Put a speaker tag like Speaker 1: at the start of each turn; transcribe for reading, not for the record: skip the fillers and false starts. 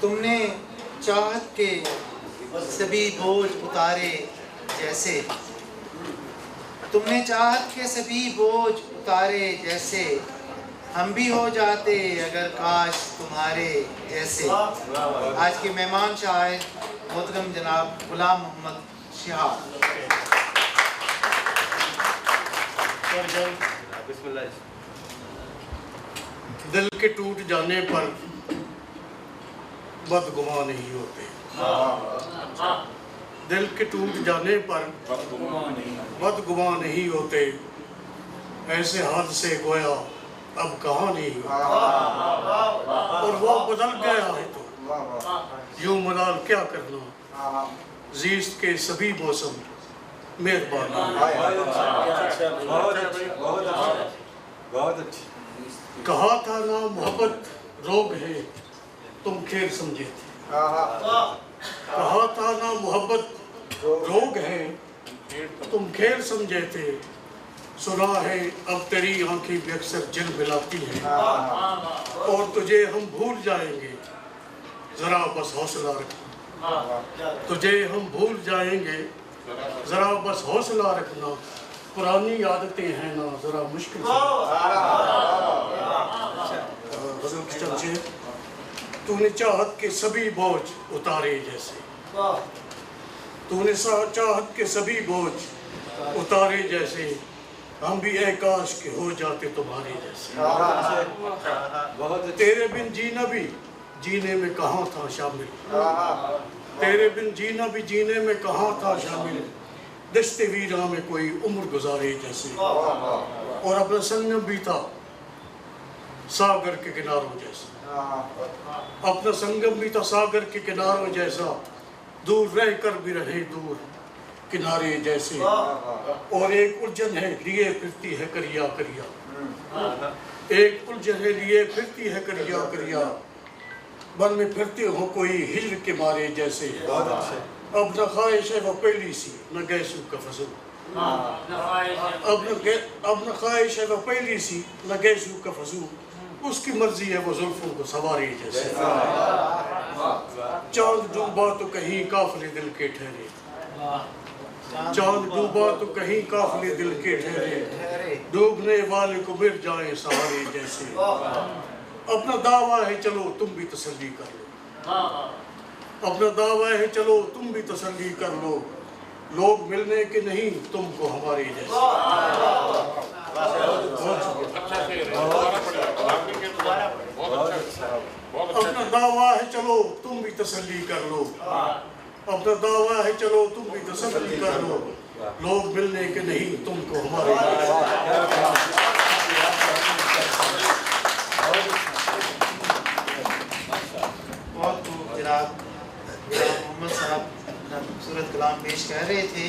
Speaker 1: تم نے چاہت کے سبھی بوجھ اتارے جیسے، تم نے چاہت کے سبھی بوجھ اتارے جیسے، ہم بھی ہو جاتے اگر کاش تمہارے جیسے۔ آج کے مہمان شاعر محترم جناب غلام محمد شہاب۔
Speaker 2: دل کے ٹوٹ جانے پر بدگماں نہیں ہوتے، دل کے ٹوٹ جانے پر بدگماں نہیں ہوتے، ایسے حال سے گویا اب کہاں نہیں ہوتے، اور وہ بدل گیا ہے تو یوں ملال کیا کرنا، زیست کے سبھی موسم مہربان ہیں۔ کہا تھا نا محبت روگ ہے تم کھیل سمجھے تھے، کہا تھا نا محبت روگ ہے تم کھیل سمجھے تھے، سنا ہے اب تیری آنکھیں بھی اکثر جل ملاتی ہیں، اور تجھے ہم بھول جائیں گے ذرا بس حوصلہ رکھنا، تجھے ہم بھول جائیں گے ذرا بس حوصلہ رکھنا، پرانی عادتیں ہیں نا ذرا مشکل سے۔ غزل کی چمچے، تو نے چاہت کے سبھی بوجھ اتارے جیسے، تو نے چاہت کے سبھی بوجھ اتارے جیسے، ہم بھی اے کاش کے ہو جاتے تمہارے جیسے۔ تیرے بن جینا بھی جینے میں کہاں تھا شامل، تیرے بن جینا بھی جینے میں کہاں تھا شامل، دشت ویراں میں کوئی عمر گزارے جیسے، اور اپنا سنگم بھی تھا ساگر کے کناروں جیسا، اپنا سنگم بھی تھا ساگر کے کناروں جیسا، دور رہ کر بھی رہے دور کنارے جیسے، اور ایک الجھن ہے لیے پھرتی ہے کریا کریا، ایک الجھن ہے لیے پھرتی ہے کریا کریا، بن میں پھرتے ہو کوئی ہجر کے مارے جیسے، اب نہ خواہش ہے وہ پہلی سی نہ گیسو کا فضل، اب نہ خواہش ہے وہ پہلی سی نہ گیسو کا فضل، اس کی مرضی ہے وہ زلفوں کو سوارے جیسے، چاند ڈوبا تو کہیں قافلے دل کے ٹھہرے، چاند ڈوبا تو کہیں قافلے دل کے ٹھہرے، ڈوبنے والے کو مر جائیں سہارے جیسے، اپنا دعویٰ ہے چلو تم بھی تسلی کر لو، اپنا دعویٰ ہے چلو تم بھی تسلی کر لو، لوگ ملنے کے نہیں تم کو ہمارے جیسے۔ اپنا دعویٰ ہے چلو تم بھی تسلی کر لو، اپنا دعویٰ ہے چلو تم بھی تسلی کر لو، لوگ ملنے کے نہیں تم کو ہمارے جیسے۔
Speaker 1: بہت خوب جناب محمد صاحب خوبصورت کلام پیش کر رہے تھے۔